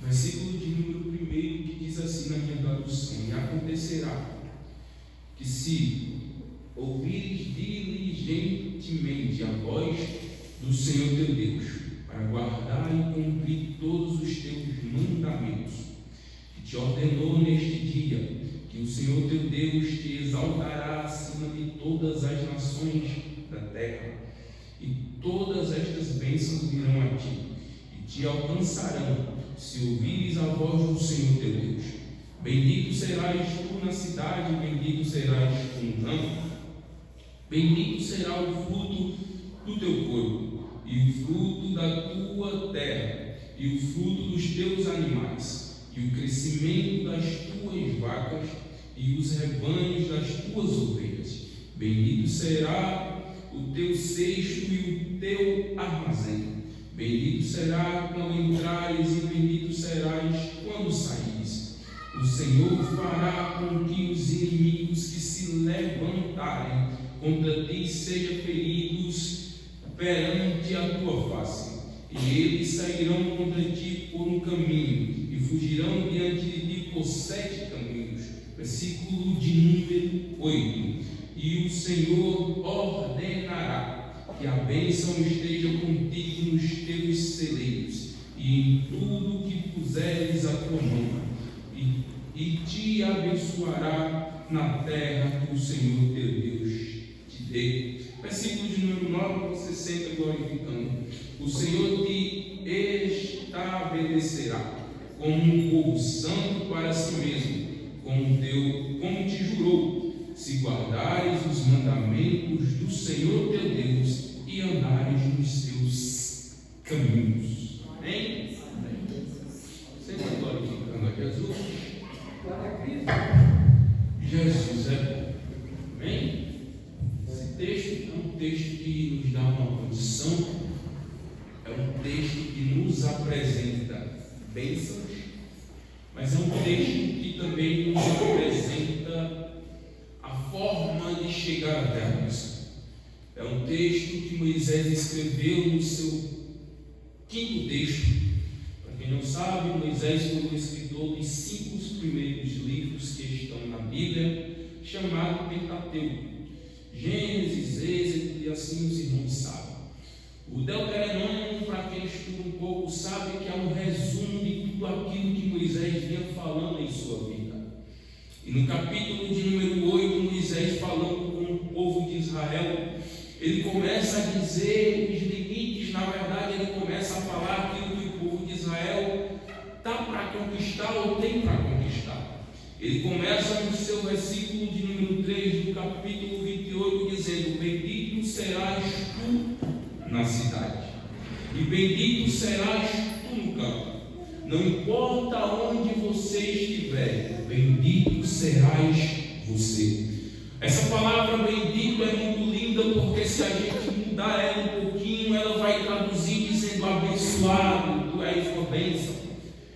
Versículo de número 1 que diz assim na minha tradução: e acontecerá que se ouvires diligentemente a voz do Senhor teu Deus, para guardar e cumprir todos os teus mandamentos, que te ordenou neste dia, que o Senhor teu Deus te exaltará acima de todas as nações da terra, e todas estas bênçãos virão a ti, e te alcançarão, se ouvires a voz do Senhor teu Deus. Bendito serás tu na cidade, bendito serás tu no campo. Bendito será o fruto do teu corpo, e o fruto da tua terra, e o fruto dos teus animais, e o crescimento das tuas vacas, e os rebanhos das tuas ovelhas. Bendito será o teu cesto e o teu armazém. Bendito será quando entrares, e bendito serás quando saíres. O Senhor fará com que os inimigos que se levantarem contra ti sejam feridos perante a tua face, e eles sairão contra ti por um caminho, e fugirão diante de ti por 7 caminhos. Versículo de número 8. E o Senhor ordenará que a bênção esteja contigo nos teus celeiros, e em tudo que puseres a tua mão, e te abençoará na terra que o Senhor teu Deus te dê. Versículo de número 9, você senta glorificando. O Senhor te estabelecerá como um povo santo para si mesmo, como te jurou, se guardares os mandamentos do Senhor teu Deus e andares nos seus caminhos. Amém? Você está glorificando a Jesus? Jesus é bom. Amém? Esse texto é um texto que nos dá uma condição, é um texto que nos apresenta bênçãos, mas é um texto que também nos apresenta a forma de chegar até a bênção. É um texto que Moisés escreveu no seu 5º texto. Para quem não sabe, Moisés foi o escritor dos 5 primeiros livros que estão na Bíblia, chamado Pentateuco: Gênesis, Êxodo, e assim os irmãos sabem. O Deuteronômio, para quem estuda um pouco, sabe que é um resumo de tudo aquilo que Moisés vinha falando em sua vida. E no capítulo de número 8, Moisés falando com o povo de Israel, ele começa a dizer os limites. Na verdade, ele começa a falar aquilo que o povo de Israel está para conquistar ou tem para conquistar. Ele começa no seu versículo de número 3 do capítulo 28, dizendo: bendito serás tu na cidade, e bendito serás tu no campo. Não importa onde você estiver, bendito serás você. Essa palavra bendito é muito linda, porque se a gente mudar ela um pouquinho, ela vai traduzir dizendo abençoado, tu és uma bênção.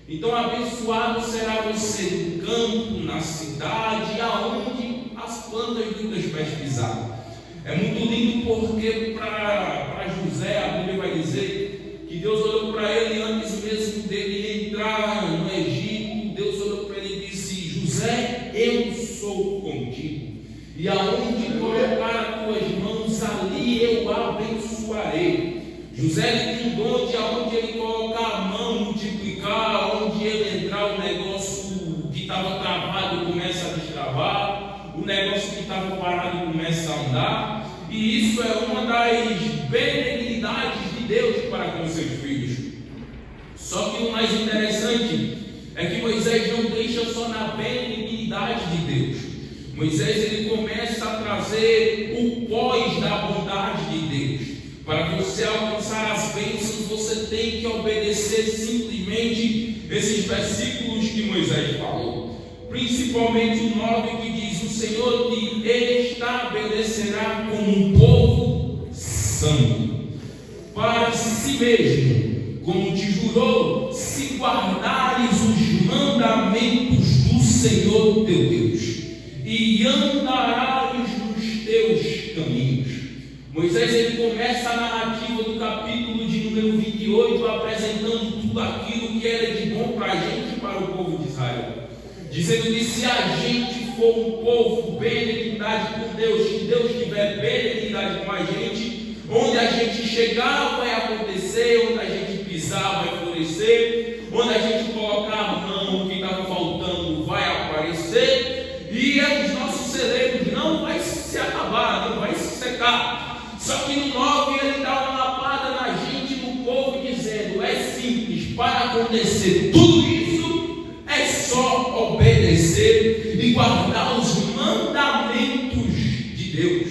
Então abençoado será você no campo, na cidade, aonde as plantas dos teus pés pisarem. É muito lindo, porque para José, a Bíblia vai dizer que Deus olhou para ele antes mesmo dele entrar no Egito. Deus olhou para ele e disse: José, eu sou contigo, e aonde colocar as tuas mãos, ali eu abençoarei. José tem um dom de aonde ele colocar a mão, multiplicar, onde ele entrar, o negócio que estava travado começa a destravar, o negócio que estava parado começa a andar. E isso é uma das benignidades de Deus para com seus filhos. Só que o mais interessante é que Moisés não deixa só na benignidade de Deus. Moisés ele começa a trazer o pós da bondade de Deus. Para você alcançar as bênçãos, você tem que obedecer simplesmente esses versículos que Moisés falou. Principalmente o 9, que diz: o Senhor te estabelecerá como um povo santo para si mesmo, como te jurou, se guardares os mandamentos do Senhor teu Deus, e andarás nos teus caminhos. Moisés ele começa a narrativa do capítulo de número 28 apresentando tudo tudo aquilo que era de bom para a gente e para o povo de Israel. Dizendo que se a gente for um povo benignidade com Deus, se Deus tiver benignidade com a gente, onde a gente chegar vai acontecer, onde a gente pisar vai florescer, onde a gente colocar a mão, o que estava faltando vai aparecer, e os nossos celeiros não vai se acabar, não vai se secar. Só que no 9 ele dá uma lapada na gente, no povo, dizendo: é simples, para acontecer tudo isso é só obedecer e guardar os mandamentos de Deus.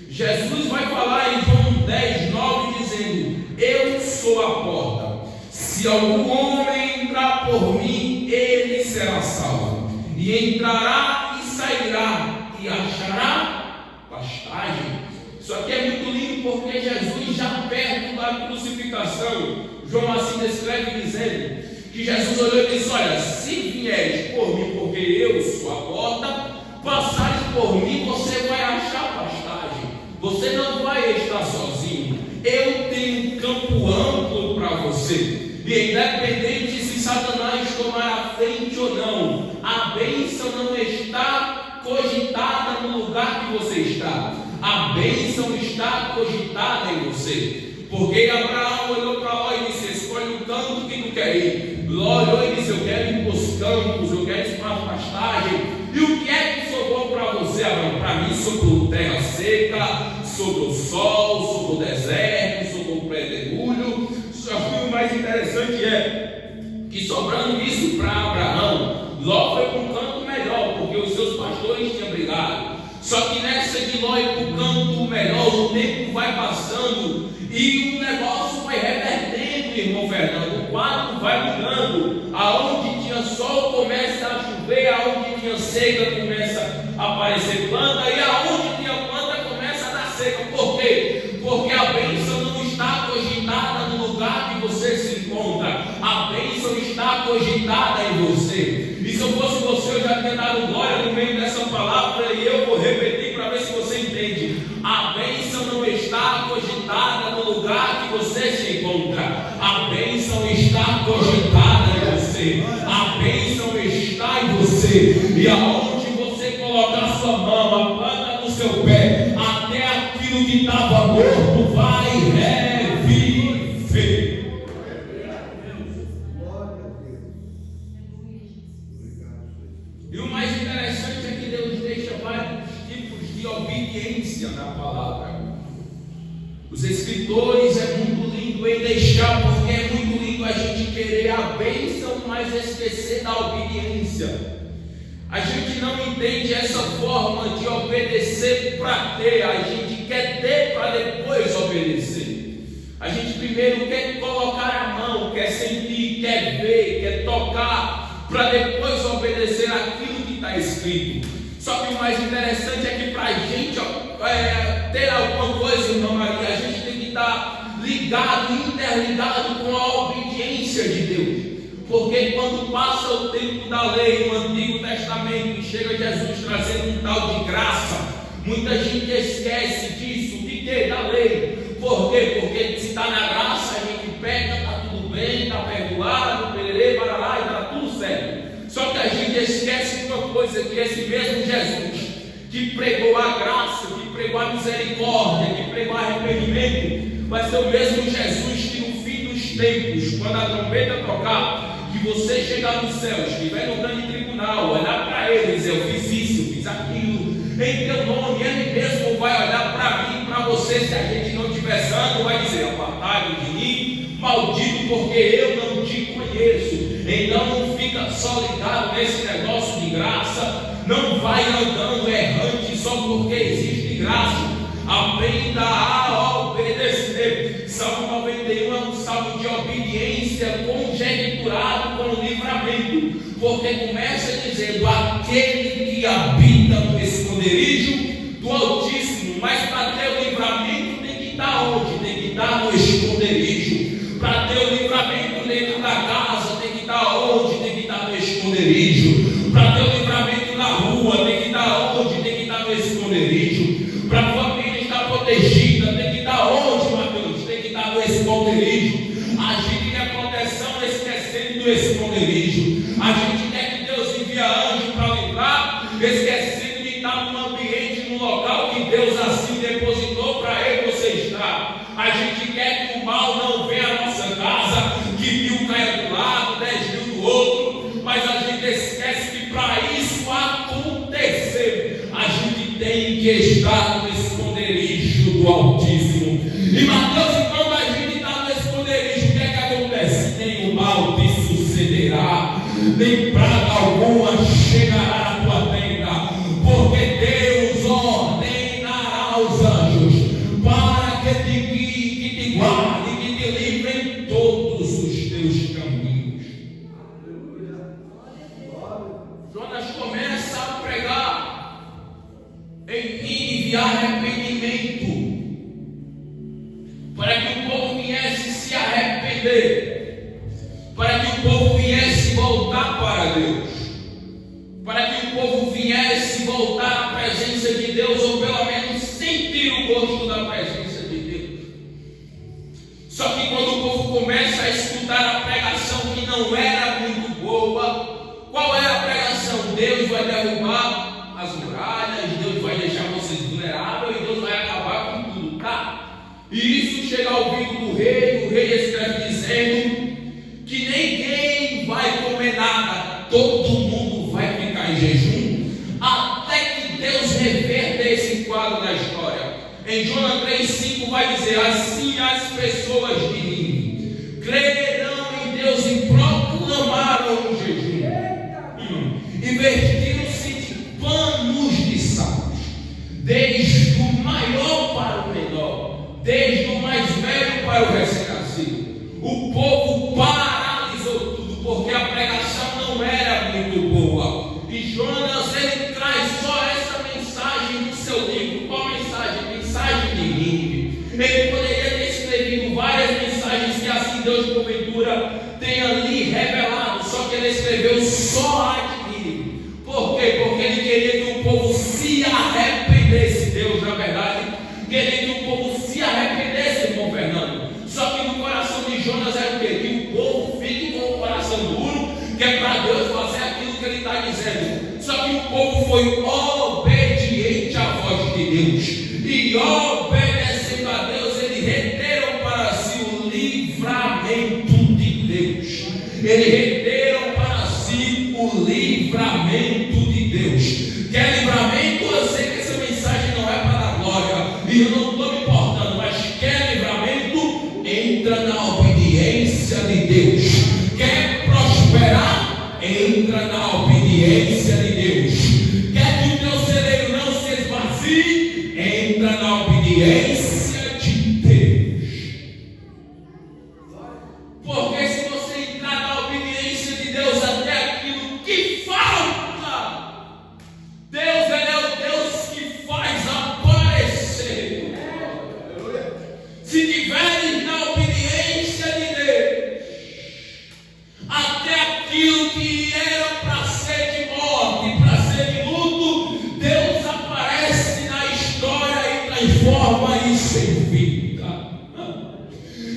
Jesus vai falar em João 10, 9, dizendo: eu sou a porta, se algum homem entrar por mim, ele será salvo, e entrará e sairá, e achará pastagem. Isso aqui é muito lindo, porque Jesus, já perto da crucificação, João assim descreve dizendo que Jesus olhou e disse: olha, se vieres por mim, porque eu sou a porta, passares por mim, você vai achar pastagem, você não vai estar sozinho, eu tenho um campo amplo para você. E independente se Satanás tomar a frente ou não, a bênção não está cogitada no lugar que você está, a bênção está cogitada em você. Porque Abraão olhou para Ló e disse: escolhe o canto que tu quer ir. Ló olhou e disse: eu quero ir para os campos, eu quero ir para a pastagem. E o que é que sobrou para você, Abraão? Para mim sobrou terra seca, sobrou sol, sobrou deserto, sobrou pedregulho. Só que o mais interessante é que, sobrando isso para Abraão, Ló foi para um canto melhor, porque os seus pastores tinham brigado. Só que nessa de Ló ir para o canto melhor, o tempo vai passando e o negócio vai revertendo, irmão Fernando. O quadro vai mudando. Aonde tinha sol começa a chover, aonde tinha seca começa a aparecer planta, e aonde tinha planta começa a dar seca. Por quê? Porque a bênção não está cogitada no lugar que você se encontra, a bênção está cogitada em você. E se eu fosse você, eu já tinha dado glória no meio dessa palavra, e eu vou repetir para ver se você entende. A bênção não está cogitada no lugar que você se encontra, a bênção está cogitada em você, a bênção está em você. E aonde você colocar sua mão, a planta do seu pé, até aquilo que estava morto vai reviver. E o mais interessante é que Deus deixa vários tipos de obediência na palavra. Os escritores, é muito lindo em deixar, porque é muito lindo a gente querer a bênção, mas esquecer da obediência. A gente não entende essa forma de obedecer para ter, a gente quer ter para depois obedecer. A gente primeiro quer colocar a mão, quer sentir, quer ver, quer tocar, para depois obedecer aquilo que está escrito. Só que o mais interessante é que para a gente ter alguma coisa, irmã Maria, a gente tem que estar ligado, interligado com a obediência de Deus. Porque quando passa o tempo da lei, no Antigo Testamento, e chega Jesus trazendo um tal de graça, muita gente esquece disso, de que? Da lei. Por quê? Porque se está na graça, a gente peca, está tudo bem, está perdoado, pererê, barará, e está tudo certo. Só que a gente esquece de uma coisa, que esse mesmo Jesus, que pregou a graça, que pregou a misericórdia, que pregou o arrependimento, vai ser o mesmo Jesus que no fim dos tempos, quando a trombeta tocar, que você chegar nos céus, estiver no grande tribunal, olhar para ele e dizer: eu fiz isso, eu fiz aquilo, em teu nome, ele mesmo vai olhar para mim e para você. Se a gente não estiver santo, vai dizer: apartai-vos de mim, maldito, porque eu não te conheço. Então não fica só ligado nesse negócio de graça, não vai andando errante só porque existe graça. Aprenda a obedecer. Salmo 91 é um salmo de obediência conjecturado com livramento, porque começa dizendo: aquele que habita no esconderijo do Altíssimo. Mas para ter o livramento tem que estar onde? Tem que estar no esconderijo. Para ter o livramento dentro da casa tem que estar onde? Tem que estar no esconderijo. Para ter o livramento na rua tem que estar onde? Tem que estar no esconderijo. Para a família estar protegida tem que estar onde, Mateus? Tem que estar no esconderijo. A gente quer proteção, esquece no esconderijo. A gente quer que Deus envie anjo para livrar, esquecendo de estar num ambiente, num local que Deus assim depositou para ele você estar. A gente quer que o mal não venha à nossa casa, que 1000 caia do lado, 10.000 do outro, mas a gente esquece que para isso acontecer, a gente tem que estar no esconderijo do Altíssimo. E Mateus, quando a gente está no esconderijo, o que é que acontece? Nem o mal te sucederá, nem praga alguma chegará à tua tenda, porque Deus ordenará aos anjos para que te guarde, que te livre em todos os teus caminhos. Jonas começa a pregar em Nínive arrependimento, para que o povo viesse se arrepender, para que o povo viesse voltar para Deus, para que o povo viesse voltar à presença de Deus, ou pelo menos sentir o gosto da presença de Deus. Só que quando o povo começa a escutar a pregação que não era muito boa, qual é a pregação? Deus vai derrubar as muralhas, Deus vai deixar vocês vulneráveis e Deus vai acabar com tudo, tá? E isso chega ao ouvido do rei, o rei escreve dizendo que ninguém vai comer nada, todo mundo vai ficar em jejum, até que Deus reverta esse quadro da história. Em Jonas 3,5 vai dizer: assim as pessoas de Nínive crerão em Deus e proclamaram o jejum, e vestiram-se de panos de saco, desde o maior para o menor, desde o mais velho para o recém-nascido. O povo paralisou tudo, porque a pregação não era muito boa. E Jonas, ele traz só essa mensagem no seu livro. Qual mensagem? Mensagem de Nínive. Ele poderia ter escrevido várias mensagens que assim Deus porventura tenha ali revelado, só que ele escreveu só a de Nínive. Por quê? Porque ele queria que o povo se arrependesse. Deus, na verdade, queria que o povo se arrependesse, irmão Fernando. Só que no coração de Jonas era o quê? Que o povo fique com o coração duro, que é para Deus fazer aquilo que ele está dizendo. Só que o povo foi obediente à voz de Deus, e obedecendo a Deus, eles reteram para si o livramento de Deus. Eles reteram para si o livramento de Deus. Quer livramento? Eu sei que essa mensagem não é para a glória, e eu não estou me importando, mas quer livramento? Entra na obediência de Deus. Quer prosperar? Entra na obediência de Deus. Quer que o teu celeiro não se esvazie? Entra na obediência de Deus. Porque se você entrar na obediência de Deus, até aquilo que falta, Deus, ele é o Deus que faz aparecer. Se tiveres na obediência de Deus, até aquilo que era para ser de morte, para ser de luto, Deus aparece na história e transforma isso em vida.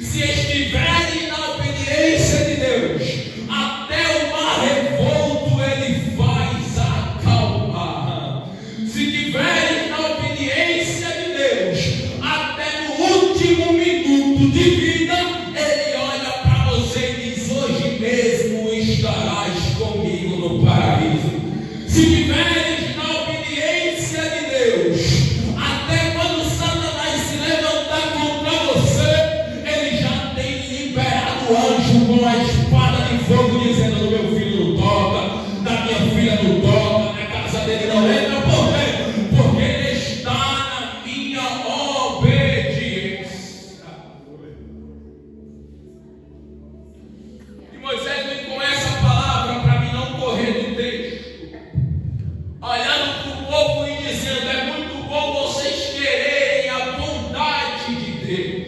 Se estiverem na obediência de Deus, até o mar revolto ele faz acalmar. Se tiverem na obediência de Deus, até no último minuto de vida, ele olha para você e diz: hoje mesmo estarás comigo no paraíso. Se tiveres na obediência de Deus, até quando Satanás se levantar contra você, ele já tem liberado o anjo com a espada de fogo, dizendo: do meu filho não toca, da minha filha não toca, na casa dele não entra. Por quê? Porque ele está na minha obediência. E Moisés vem com essa palavra para mim não correr do texto, olhando para o povo e dizendo: é muito bom vocês quererem a bondade de Deus.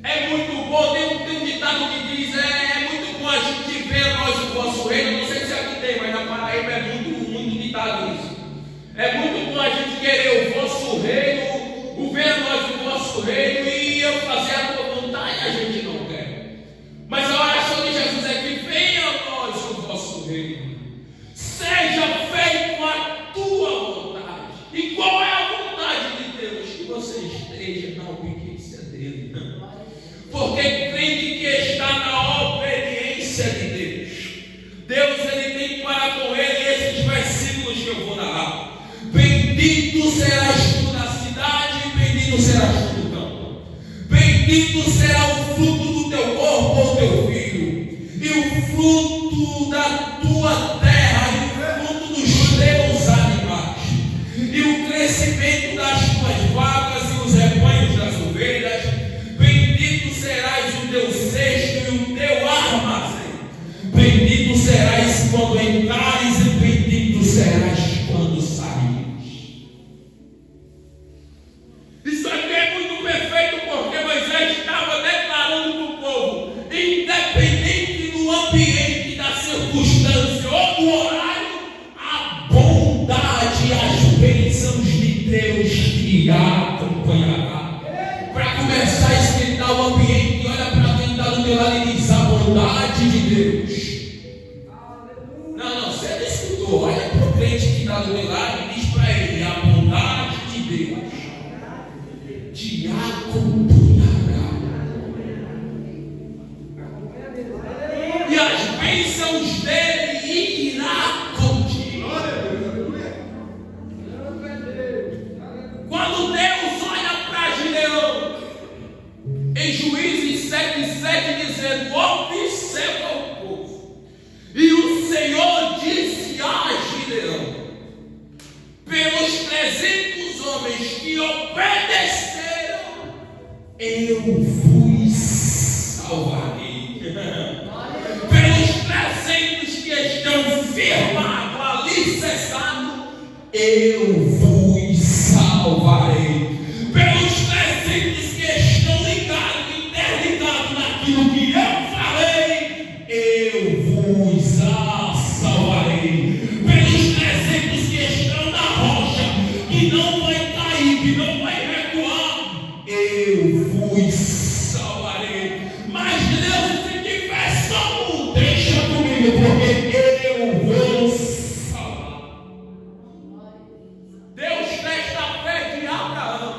É muito bom, tem um ditado que diz: é muito bom a gente ver nós o vosso reino. Não sei se aqui tem, mas na Paraíba é muito ditado isso. É muito bom a gente querer o vosso reino, o ver nós o vosso reino e eu fazer a tua vontade. A gente não quer. Mas a oração de Jesus é tua terra e o fruto dos teus animais, e o crescimento das tuas vacas e os rebanhos das ovelhas. Bendito serás o teu cesto e o teu armazém. Bendito serás quando entrares e bendito serás quando saíres. Isso aqui é muito perfeito, porque Moisés estava declarando para o povo, independente do ambiente, da circunstância ou do horário, a bondade e as bênçãos de Deus te acompanhará. Para começar a esquentar o ambiente, olha para quem está do teu lado e diz: a bondade de Deus. Não, você não escutou. Olha para o crente que está do teu lado e diz para ele: a bondade de Deus te acompanhará. E as bênçãos dele irá contigo. Quando Deus olha para Gideão, em Juízes 7:7, dizendo: observa o povo. E o Senhor disse a Gideão: pelos 300 homens que obedeceram, eu vos salvarei. Pelos 300 que estão firmados, alicerçados, eu vos salvarei. Pelos 300 que estão ligados, interligados naquilo que eu falei, eu vos salvarei. Pelos 300 que estão na rocha, que não vai cair, que não vai recuar, eu vos salvarei. Mas Deus, se tiver só um, deixa comigo, porque eu vou salvar. Deus testa a fé de Abraão,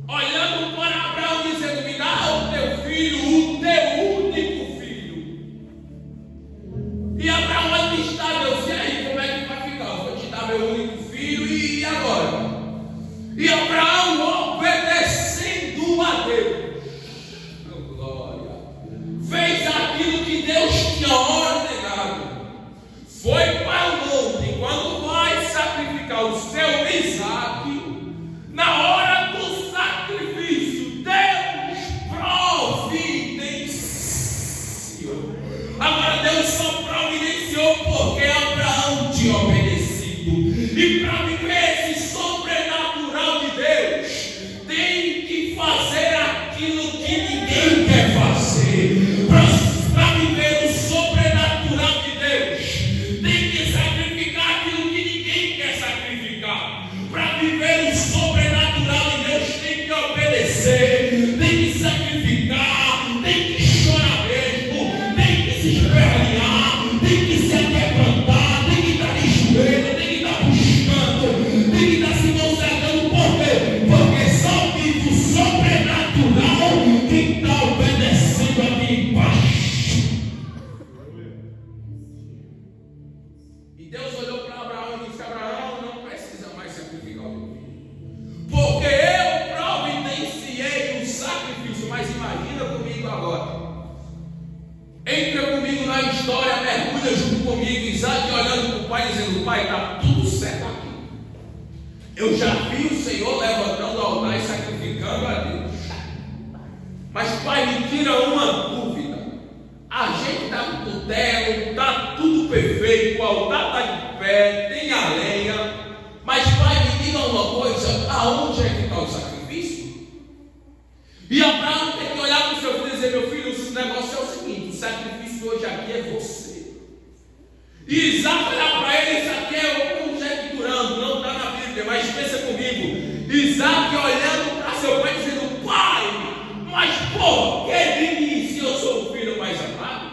olhando para Abraão, dizendo: me dá o teu filho, o teu único filho. E Abraão vai listar: Deus, e aí, como é que vai ficar? Eu vou te dar meu único filho, e agora? E Abraão, obedecendo a Deus, glória, fez aquilo que Deus tinha ordenado. Foi para o monte. Quando vai sacrificar o seu Isaque, na hora do sacrifício, Deus providenciou. Agora, Deus só providenciou porque Abraão tinha obedecido. E para viver esse sobrenatural de Deus, tem que fazer aquilo que ninguém quer fazer. Para viver o sobrenatural de Deus, tem que sacrificar aquilo que ninguém quer sacrificar. Para viver o sobrenatural de Deus, tem que obedecer, tem que sacrificar, tem que chorar mesmo, tem que se espernear, tem que se quebrantar, tem que estar de joelho, tem que estar buscando, tem que estar se consertando. Por quê? Porque só vive o sobrenatural quem está obedecendo aqui embaixo. E Deus olhou para Abraão e disse: Abraão, não precisa mais sacrificar o teu filho, porque eu providenciei o sacrifício. Mas imagina comigo agora. Entra comigo na história, mergulha junto comigo. Isaac olhando para o pai, dizendo: pai, está tudo certo aqui. Eu já vi o Senhor levantando o altar e sacrificando a Deus. Mas pai, me tira uma dúvida. A gente está no cutelo, está tudo perfeito, o altar está de pé, tem a lenha. Mas pai, me diga uma coisa: aonde é que está o sacrifício? E Abraão tem que olhar para o seu filho e dizer: meu filho, o negócio é o seguinte, o sacrifício hoje aqui é você. E Isaac olhar para ele: isso aqui é conjecturando, não está na Bíblia, mas pensa comigo. Isaac olhando para seu pai dizendo: pai, mas por que de mim, se eu sou o filho mais amado?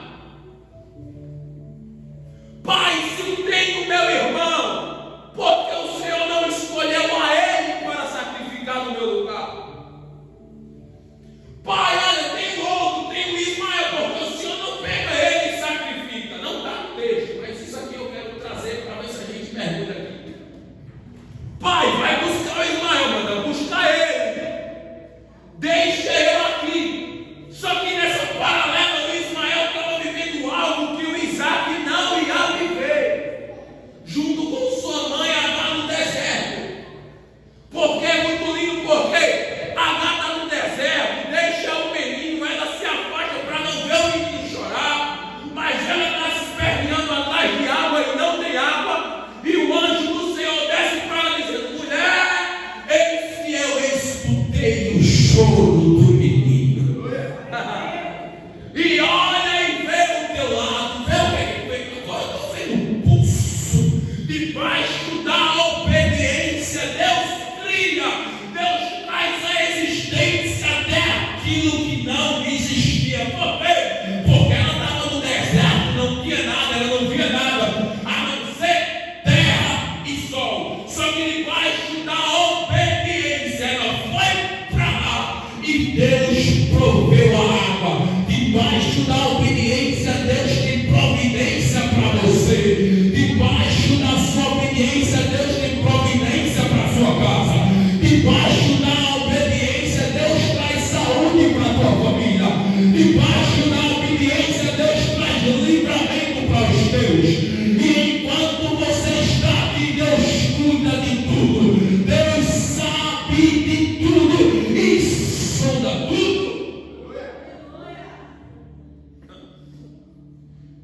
Pai, se eu tenho meu irmão, porque o Senhor não escolheu a ele para sacrificar no meu lugar? Pai, olha, tem outro, tem o Ismael, porque o Senhor não pega ele e sacrifica. Não está no texto, mas isso aqui eu quero trazer para ver se a gente mergulha aqui. Pai, vai buscar o Ismael, manda buscar ele.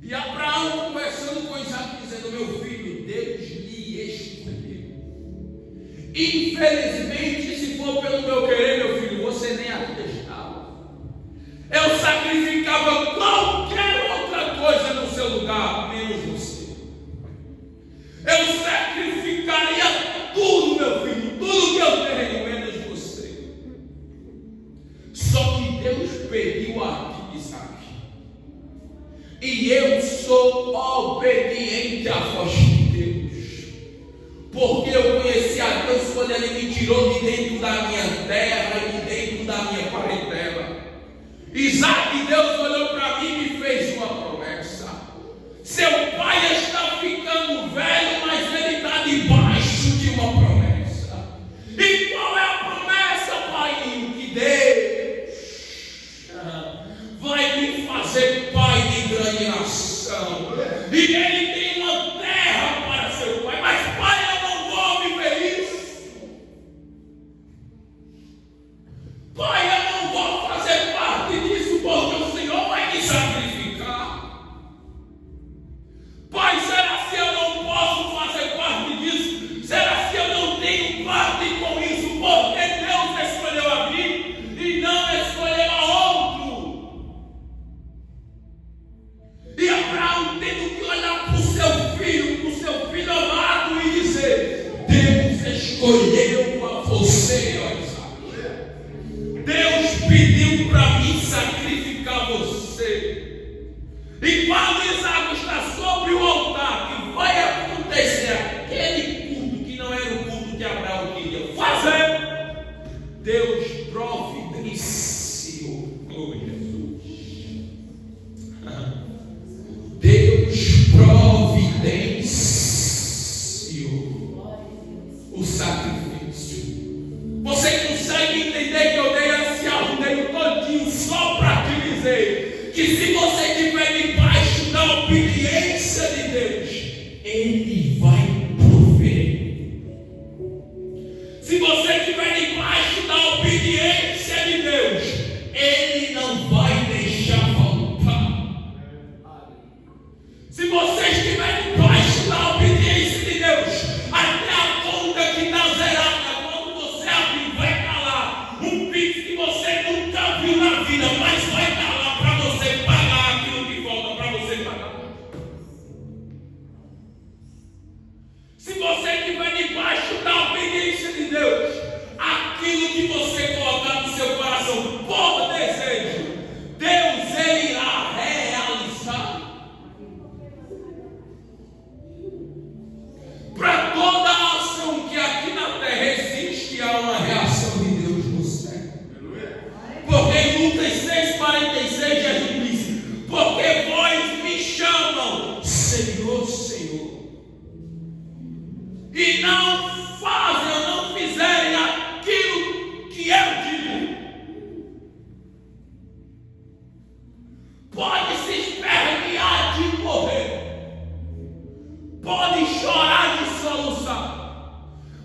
E Abraão conversando com Isaac, dizendo: meu filho, Deus lhe escolheu. Infelizmente, se for pelo meu querer, meu filho, você nem aqui estava. Eu sacrificava qualquer outra coisa no seu lugar, menos você. Eu sacrificaria tudo, meu filho, tudo que eu tenho, menos você. Só que Deus pediu a ti, Isaac. E eu sou obediente à voz de Deus, porque eu conheci a Deus quando Ele me tirou de dentro da minha terra e de dentro da minha parentela. Isaac, Deus olhou para mim e me fez uma promessa. Seu pai está ficando velho, mas ele está debaixo de uma promessa. E qual é a promessa, pai? Que Deus vai me fazer pai de grande nação. E ele tem uma terra para ser pai. Mas pai, eu não vou viver isso. Pai, eu não vou fazer parte disso, porque o Senhor vai me sacrificar. Pai, será que eu não posso fazer parte disso? Será que eu não tenho parte com isso? Porque Deus escolheu a mim e não escolheu a outro. E Abraão tendo que olhar para o seu filho amado e dizer: Deus escolheu a você, ó Isaac. Deus pediu para mim sacrificar você. E quando Isaac está sobre o altar, que vai acontecer aquele culto que não era o culto que Abraão queria fazer, Deus providenciou. Oh, Jesus. Deus providenciou o sacrifício. Você consegue entender que eu dei esse arrudeio todinho só para te dizer que se você estiver debaixo da obediência de Deus, Ele vai prover. Se você estiver debaixo da obediência de Deus, Ele não vai deixar faltar. Se você estiver debaixo da obediência de Deus, até a conta que está zerada, quando você abrir, vai estar lá um pix que você nunca viu na vida, mas vai estar lá para você pagar aquilo que falta para você pagar. Se você estiver debaixo da obediência de Deus, aquilo que você colocar no seu coração por desejo, Deus Ele irá realizar. Para toda a ação que aqui na terra existe, há uma reação de Deus no céu. Porque em Lucas 6,46 Jesus disse: porque vós me chamam Senhor, Senhor, e não fazem ou não fizerem aquilo que eu digo. Pode se espernear de morrer, pode chorar de soluçar,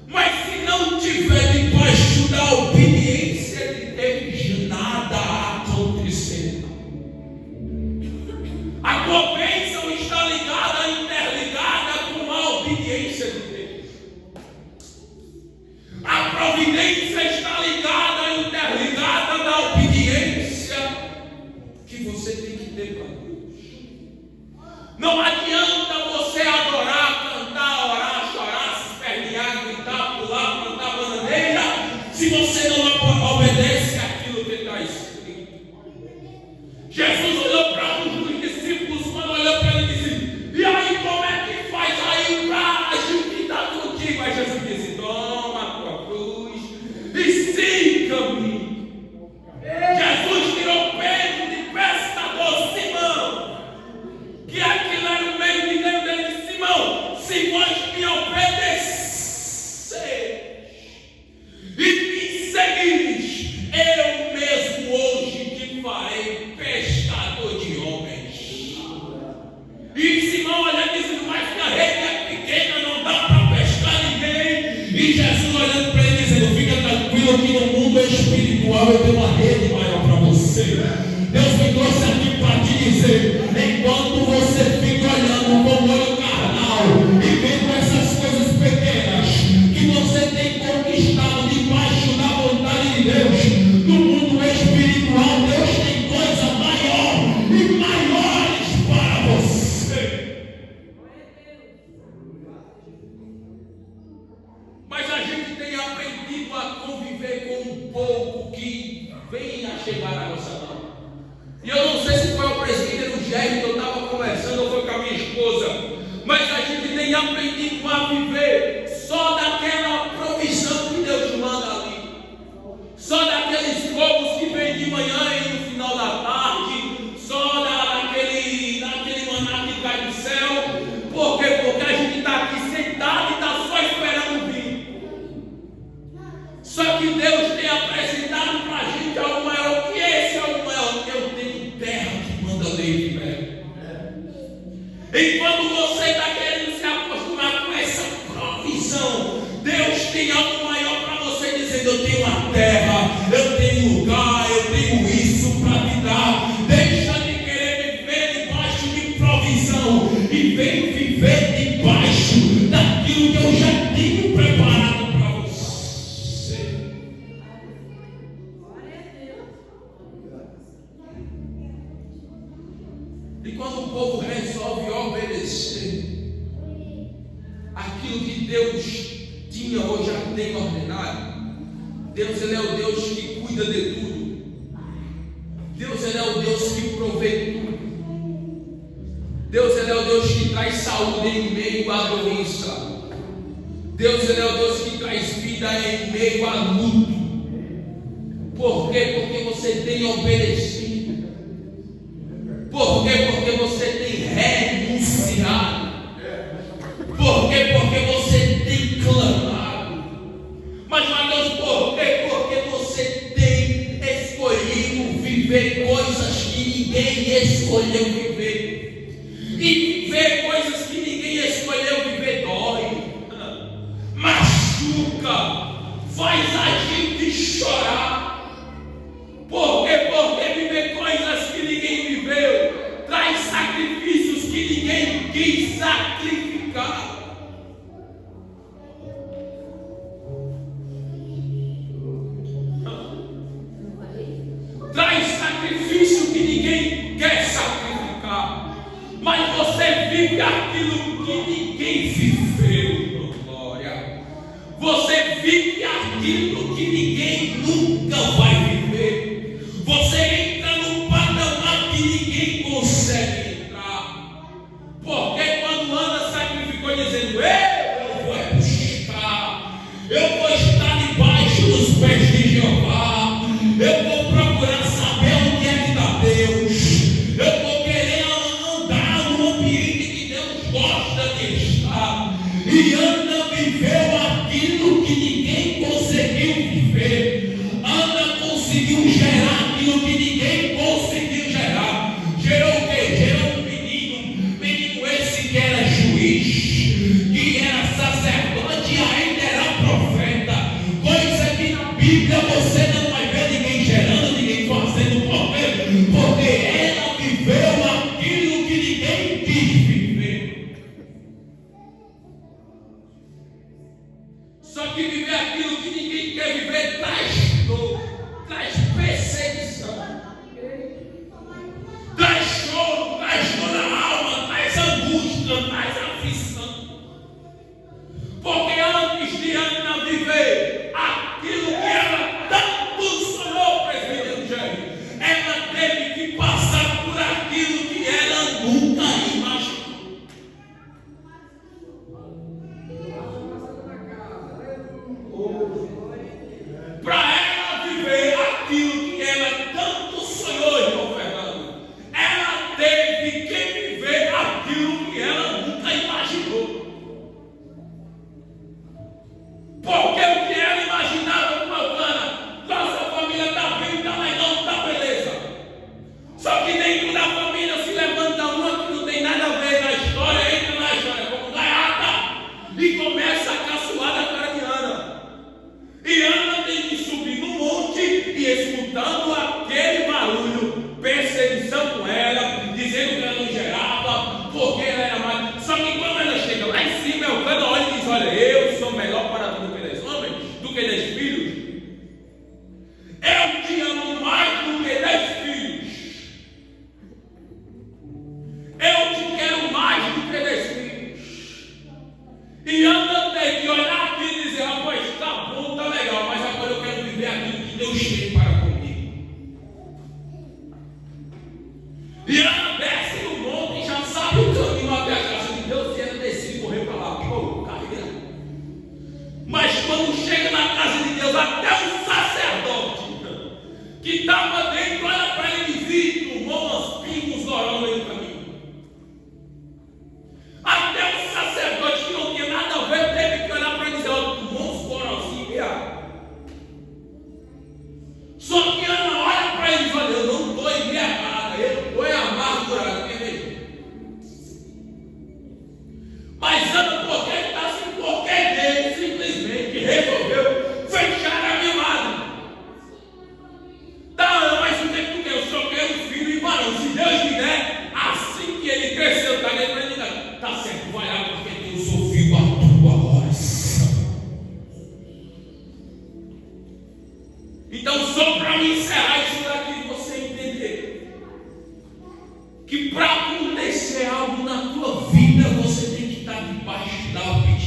mas se não tiver debaixo da obediência de Deus, nada acontecerá. A tua bênção está ligada, interligada com a obediência de Deus. A providência está ligada, interligada na obediência que você tem que ter para Deus. Não adianta você adorar, cantar, orar, chorar, se espernear, gritar, pular, plantar bananeira, se você não obedece aquilo que está escrito. Jesus olhou para um dos discípulos, quando olhou para ele e disse: e aí, como é que faz aí para a gente estar contigo? Aí Jesus disse: toma a tua cruz e siga-me. Jesus tirou Pedro de pescador, Simão, que aquilo era um meio de tem aprendido a viver só daquela provisão que Deus manda ali, só daqueles povos que vêm de manhã e no final da tarde, só daquele maná que cai do céu. Por quê? Porque a gente está aqui sentado e está só esperando vir. Só que Deus tem apresentado para a gente algo maior que esse, algo maior. Eu tenho terra que manda leite, velho. Enquanto você está querendo se acostumar com essa provisão, Deus tem algo maior para você, dizendo: eu tenho uma terra, eu tenho lugar, eu tenho isso para te dar. Deixa de querer viver debaixo de provisão e vem viver debaixo daquilo que eu já tenho preparado para você. E quando o povo resolve obedecer aquilo que Deus tinha ou já tem ordenado, Deus, Ele é o Deus que cuida de tudo. Deus, Ele é o Deus que provê tudo. Deus, Ele é o Deus que traz saúde em meio à doença. Deus, Ele é o Deus que traz vida em meio a luto. Por quê? Porque você tem obedecido. Por quê? Porque você tem renunciado. Por quê? Porque você tem clamado. Mas Deus, por quê? Porque você tem escolhido viver coisas que ninguém escolheu viver. E viver coisas que ninguém escolheu viver dói, machuca, faz a gente chorar. Por quê? Porque viver coisas que ninguém viveu traz sacrifícios que ninguém quis sacrificar. Traz sacrifício que ninguém quer sacrificar. Mas você vive aquilo que ninguém viveu, glória. Você vive aquilo que ninguém nunca vai viver. Você entra num patamar que ninguém consegue entrar. Porque quando Ana sacrificou dizendo: eu vou buscar, eu vou estar debaixo dos pés de Jeová, eu vou procurar saber onde é que está Deus, eu vou querer andar no ambiente que Deus gosta de estar. E Ana viveu aquilo que ninguém conseguiu viver. Ana conseguiu gerar aquilo que ninguém conseguiu gerar. Gerou o quê? Gerou um menino esse que era juiz, que era sacerdote e ainda era profeta. Coisa que na Bíblia você não vai ver ninguém gerando, ninguém fazendo. Por quê? Porque ela viveu aquilo que ninguém quis viver. Só que viver aquilo que ninguém quer viver traz dor, traz perseguição, traz choro, traz dor na alma, traz angústia, traz aflição. Porque antes de Ana viver aquilo que ela tanto sonhou, presbítero Jair, ela teve que passar por aquilo que ela nunca imaginou. Para ela viver aquilo que ela tanto sonhou, irmão Fernando, ela teve que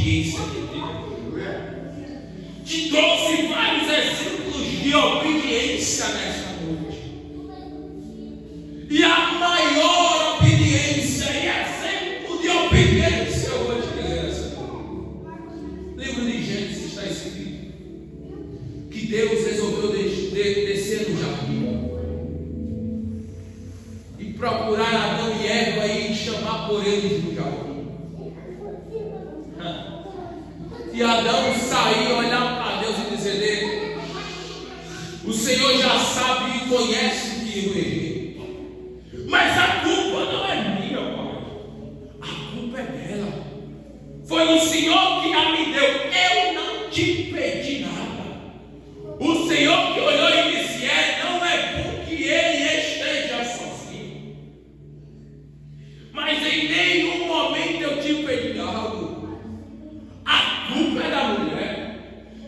obediência de Deus. Te trouxe vários exemplos de obediência nessa noite. E a maior obediência e exemplo de obediência eu vou te dizer essa noite. Livro de Gênesis está escrito que Deus resolveu descer no jardim e procurar Adão e Eva e chamar por eles no jardim. E Adão sair, olhar para Deus e dizer dele: o Senhor já sabe e conhece que eu errei, mas a culpa não é minha, pai, a culpa é dela. Foi o Senhor que a me deu, eu não te pedi nada. O Senhor que olhou e disse: não é bom que ele esteja sozinho, mas em nenhum momento eu te pedi algo. A culpa é da mulher.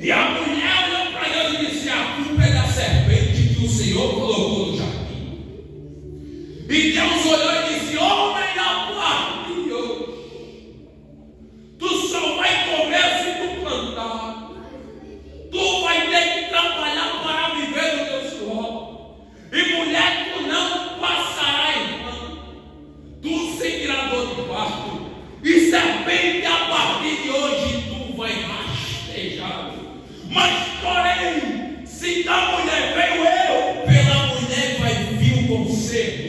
E a mulher olhou para Deus e disse: a culpa é da serpente que o Senhor colocou no jardim. E Deus olhou e disse: homem, na parte de hoje tu só vai comer se tu plantar. Tu vai ter que trabalhar para viver do teu suor. E mulher, tu não passarás em vão. Tu seguirás dor de parto. E serpente, a partir de hoje tu vai rastejar. Mas porém, se da mulher veio eu, pela mulher vai vir o conserto.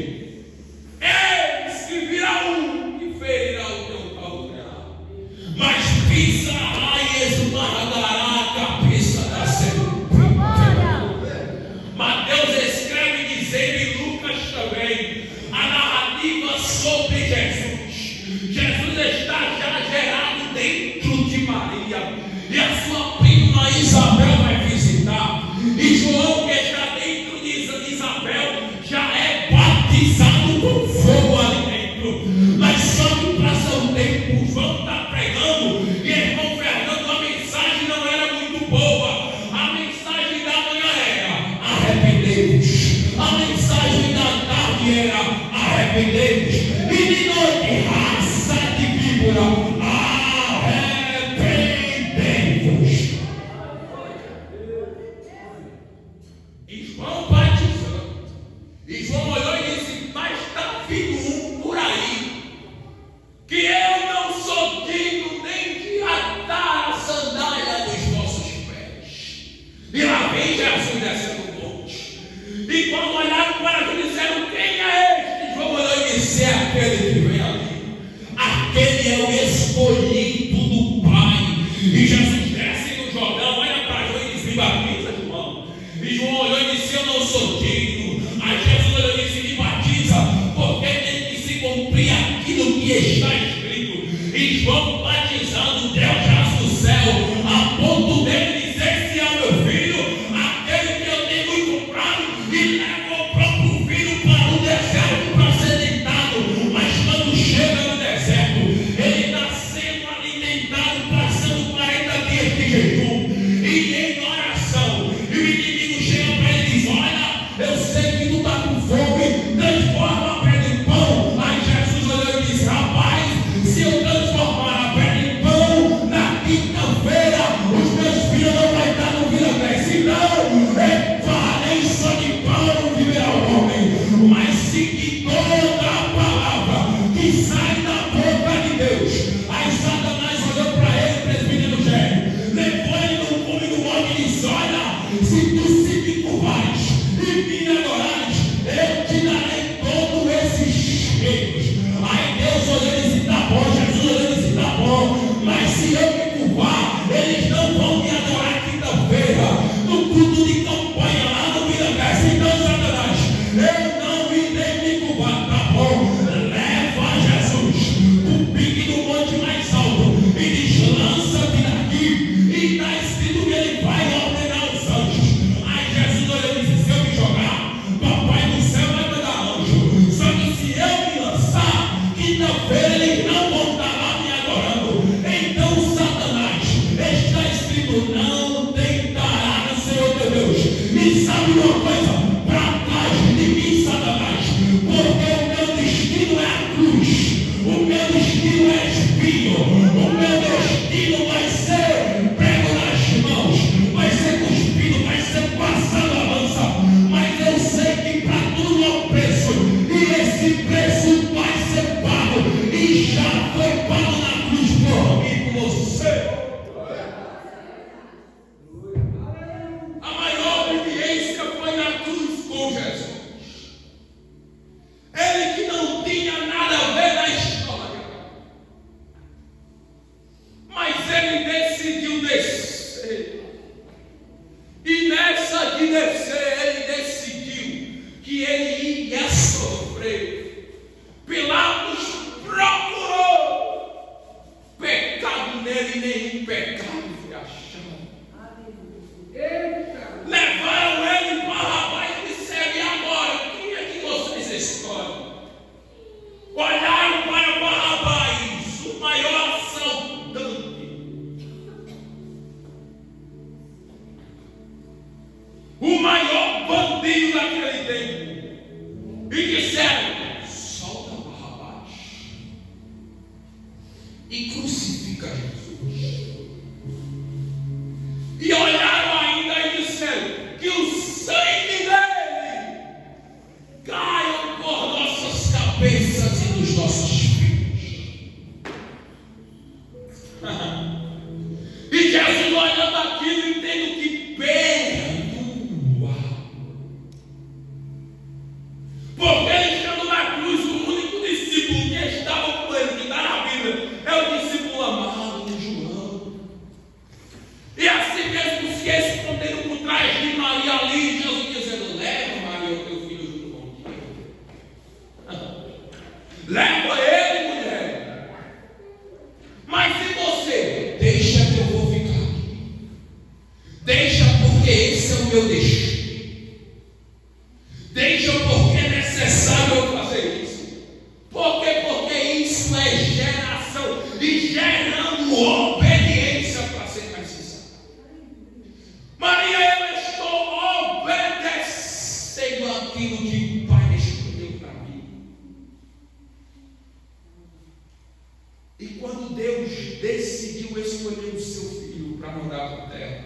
Eis que virá um que ferirá o teu calcanhar, mas pisará e esmagará a cabeça da serpente. Mateus escreve dizendo, e Lucas também, a narrativa sobre Jesus. Jesus está já gerado dentro de Maria, e a sua prima Isabel vai visitar, e João, que está dentro de Isabel, já é batizado com fogo ali dentro. Mas só que para São Tempo, João está pregando, e irmão Fernando, a mensagem não era muito boa. A mensagem da manhã era: arrependei-vos. A mensagem da tarde era: arrependei-vos. E de noite, raça de víbora, arrependei-vos. E João batizou. E João olhou e disse: mas está vindo um por aí, que eu não sou digno nem de atar a sandália dos vossos pés. E lá vem Jesus descendo o monte. E quando olharam para Jesus, disseram: quem é este? João olhou e disse: é aquele que vem ali. Aquele é o escolhido do Pai. E Jesus desce no Jordão, olha para João e diz: me batiza, João. E João olhou e disse: eu não sou digno. Aí Jesus olhou e disse: me batiza, porque tem que se cumprir aquilo que está escrito. E João batizando, Deus já do céu, a ponto dele dizer: se é meu filho, aquele que eu tenho muito comprado, e leva o próprio filho para o deserto para ser tentado. Mas quando chega no deserto, ele está sendo alimentado, passando 40 dias de jejum e em oração. E o inimigo chega para ele e diz: olha, eu sei que tu está com fome, transforma a pedra em pão. Aí Jesus olhou e disse: rapaz, se eu transformar a pedra em pão, na cuspido. O meu destino vai ser prego nas mãos, vai ser cuspido, vai ser passado a lança. Mas eu sei que para tudo há um preço, e esse preço vai ser pago, e já foi pago na cruz por mim e por você. A maior obediência foi na cruz com Jesus. Ele que não tinha nada a ver na história, mas ele decidiu descer. E nessa de descer, ele decidiu que ele ia sofrer. Pilatos procurou pecado nele, e nenhum pecado foi achado. Levaram ele para Barrabás e disseram: e agora? Quem é que vocês escolhem? Olharam para Barrabás, o maior assaltante, o maior bandido daquele tempo, e disseram: solta Barrabás e crucifica Jesus. E olharam ainda e disseram: que o sangue dele caia por nossas cabeças e dos nossos filhos. E Jesus, olhando aquilo e tendo que perdoar, porque ele estando na cruz, o único discípulo que estava com ele, que está na Bíblia, é o discípulo amado João. E assim mesmo se esconderam por trás de Maria ali, Jesus dizendo: leva Maria o teu filho junto contigo. Leva ele, mulher. Mas se você deixa que eu vou ficar aqui, deixa porque esse é o meu destino, deixa porque é necessário eu fazer isso. Por quê? Porque isso é geração, e gerando obediência para ser precisado. Maria, eu estou obedecendo aquilo que o Pai escolheu para mim. E quando Deus decidiu escolher o seu filho para mandar para a terra,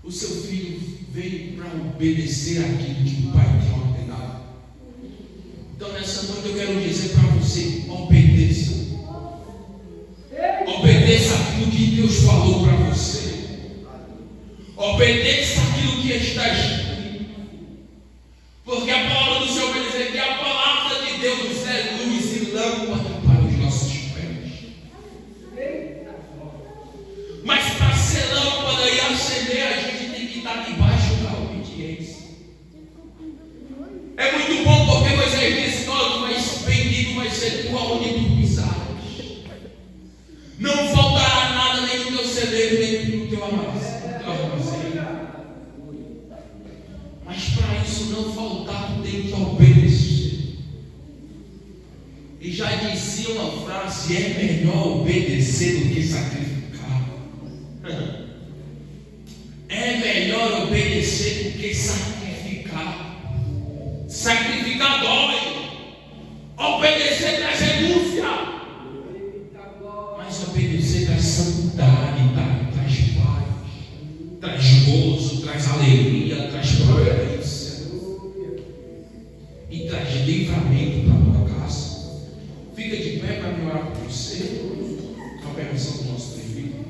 o seu filho veio para obedecer aquilo que o Pai tinha ordenado. Então nessa noite eu quero dizer para você: obedeça. Obedeça aquilo que Deus falou para você. Obedeça aquilo que está escrito. Porque a palavra do Senhor vai dizer que a palavra de Deus é luz e lâmpada para os nossos pés. Mas para ser lâmpada e acender, a gente tem que estar debaixo da obediência. É muito bom porque Moisés disse: nós, mas bendito vai ser tu aonde tu pisares. Não faltará nada nem no teu celeiro, nem no teu armazém. Mas para isso não faltar, tu tem que obedecer. E já dizia uma frase: é melhor obedecer do que sacrificar. É melhor obedecer do que sacrificar. Sacrificar dói, obedecer traz renúncia, mas obedecer traz santidade, traz paz, traz gozo, traz alegria, traz providência e traz livramento para a tua casa. Fica de pé para me orar por você, com a permissão do nosso filho.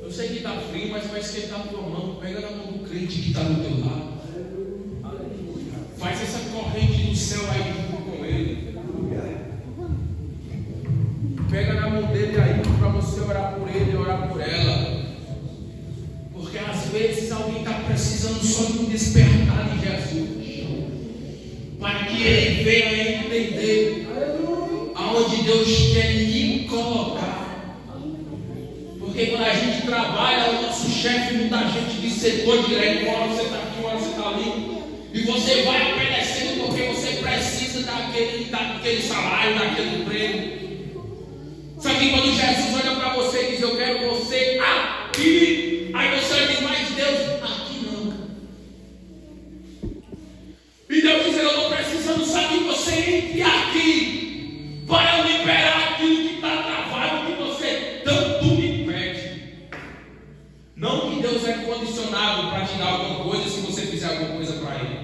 Eu sei que está frio, mas vai esquentar a tua mão. Pega na mão do crente que está do teu lado. Faz essa corrente do céu aí junto com ele. Pega na mão dele aí para você orar por ele e orar por ela. Porque às vezes alguém está precisando só de um despertar de Jesus, para que ele venha entender aonde Deus quer lhe colocar. Porque quando a gente trabalha, o nosso chefe muda a gente de setor direto. Uma hora você está aqui, uma hora você está ali. E você vai obedecendo porque você precisa daquele salário, daquele emprego. Só que quando Jesus olha para você e diz: eu quero você aqui, Deus é condicionado para te dar alguma coisa se você fizer alguma coisa para Ele.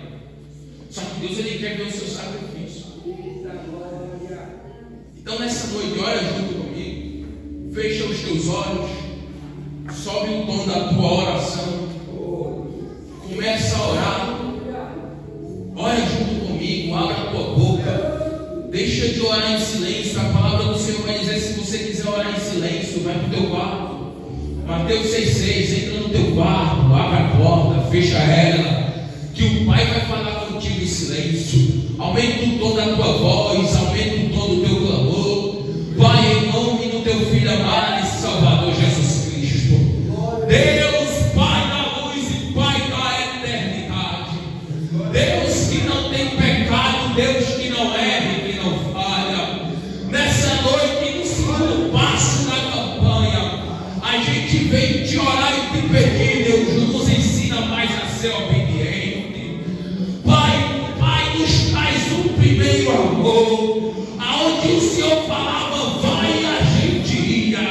Só que Deus, Ele quer ver o seu sacrifício. Então nessa noite, ora junto comigo, fecha os teus olhos, sobe o tom da tua oração, começa a orar, ora junto comigo, abre a tua boca, deixa de orar em silêncio. A palavra do Senhor vai dizer: se você quiser orar em silêncio, vai para o teu quarto. Mateus 6,6, entra no teu quarto, abre a porta, fecha ela, que o Pai vai falar contigo em silêncio. Aumenta o tom da tua voz, aumenta o tom do teu clamor. Pai, em nome do teu Filho amado e Salvador Jesus Cristo, Deus, Pai da luz e Pai da eternidade, Deus que não tem pecado, Deus que não erra e que não falha, nessa noite, no segundo passo da campanha, a gente vem te orar e te pedir: Deus, nos ensina mais a ser obediente. Pai, nos traz um primeiro amor, aonde o Senhor falava vai, a gente ia,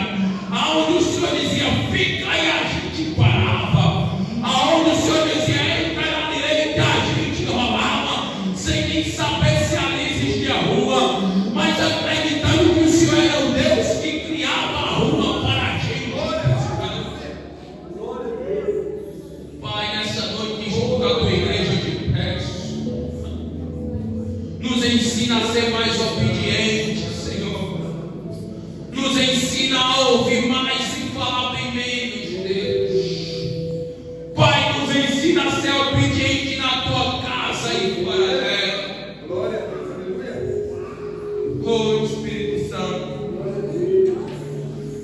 aonde o Senhor dizia fica e a gente parava, aonde o Senhor dizia entra na direita, a gente rolava, sem nem saber se ali existia rua, mas acreditando que o Senhor era o Deus que criava a rua para a gente. Pai, nessa noite, junto da tua igreja, eu te peço, nos ensina a ser mais obediente, Senhor. Nos ensina a ouvir mais e falar bem menos, Deus. Pai, nos ensina a ser obediente na tua casa e fora dela. Glória a Deus, aleluia. Oh, Espírito Santo,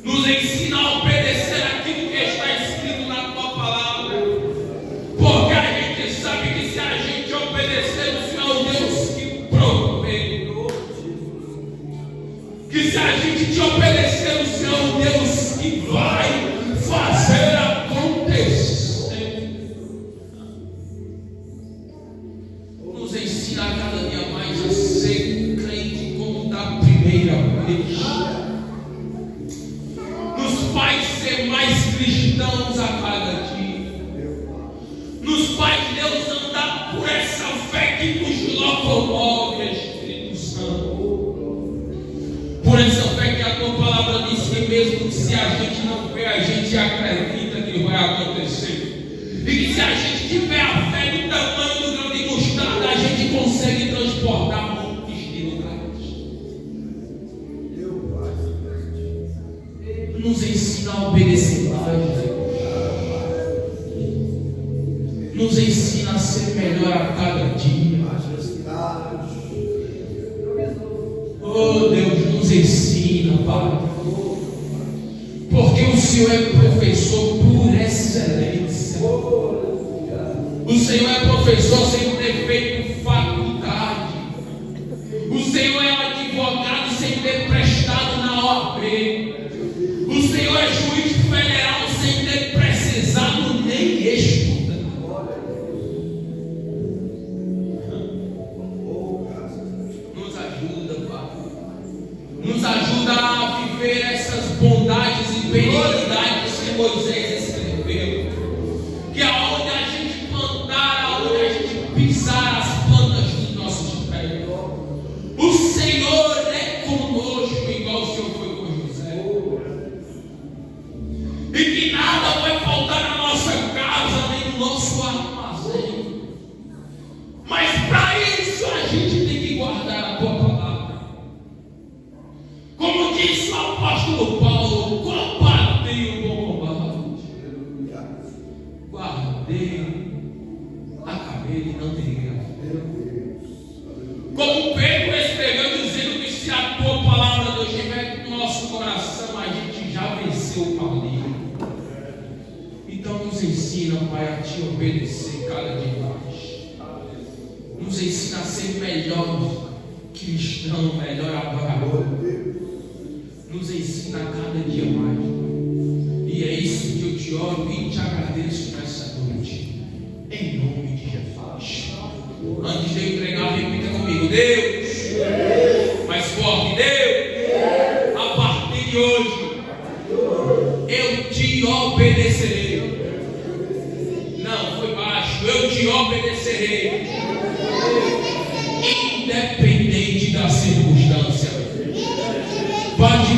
nos ensina a obedecer aquilo que está escrito na tua palavra, porque a gente sabe que se a gente obedecer, o Senhor é o Deus que provê. Que se a gente te obedecer, o Senhor é o Deus que vai fazer acontecer. Nos ensina a cada dia mais a ser crente como da primeira vez. Nos faz ser mais cristãos a cada dia. Nos faz, Deus, andar por essa fé que nos locomove, Espírito Santo. Por essa fé que a tua palavra diz que mesmo que se a gente não vê, a gente acredita que vai acontecer. E que se a gente tiver a fé do tamanho do grão de mostarda, a gente consegue transportar montes de lugares. Nos ensina a obedecer mais, Deus. Nos ensina a ser melhor a cada dia. Oh Deus, nos ensina, Pai, porque o Senhor é professor por excelência. O Senhor é professor sem ter feito faculdade. O Senhor é advogado sem ter prestado na OAB. O Senhor é juiz federal sem ter precisado nem estudar. Nos ajuda, Pai. Nos ajuda a viver essas bondades e benignidades que Moisés escreveu. Que aonde a gente plantar, aonde a gente pisar as plantas dos nossos pés, o Senhor é conosco, igual o Senhor foi com José. E que nada vai faltar na nossa casa, nem no nosso armazém. Mas para isso a gente tem que guardar a tua palavra. Como disse o apóstolo Paulo, combati o bom combate. Guardei, acabei de não ter guerra. Como Pedro escreveu dizendo que se a tua palavra Deus estiver no nosso coração, a gente já venceu o maligno. Então nos ensina, Pai, a te obedecer cada dia mais. Nos ensina a ser melhor cristão, melhor adorador. Nos ensina a cada dia mais. E é isso que eu te oro e te agradeço nessa noite. Em nome de Jesus. Antes de eu entregar, repita comigo: Deus, mais forte, Deus, a partir de hoje eu te obedecerei. obedecerei, independente da circunstância. Pode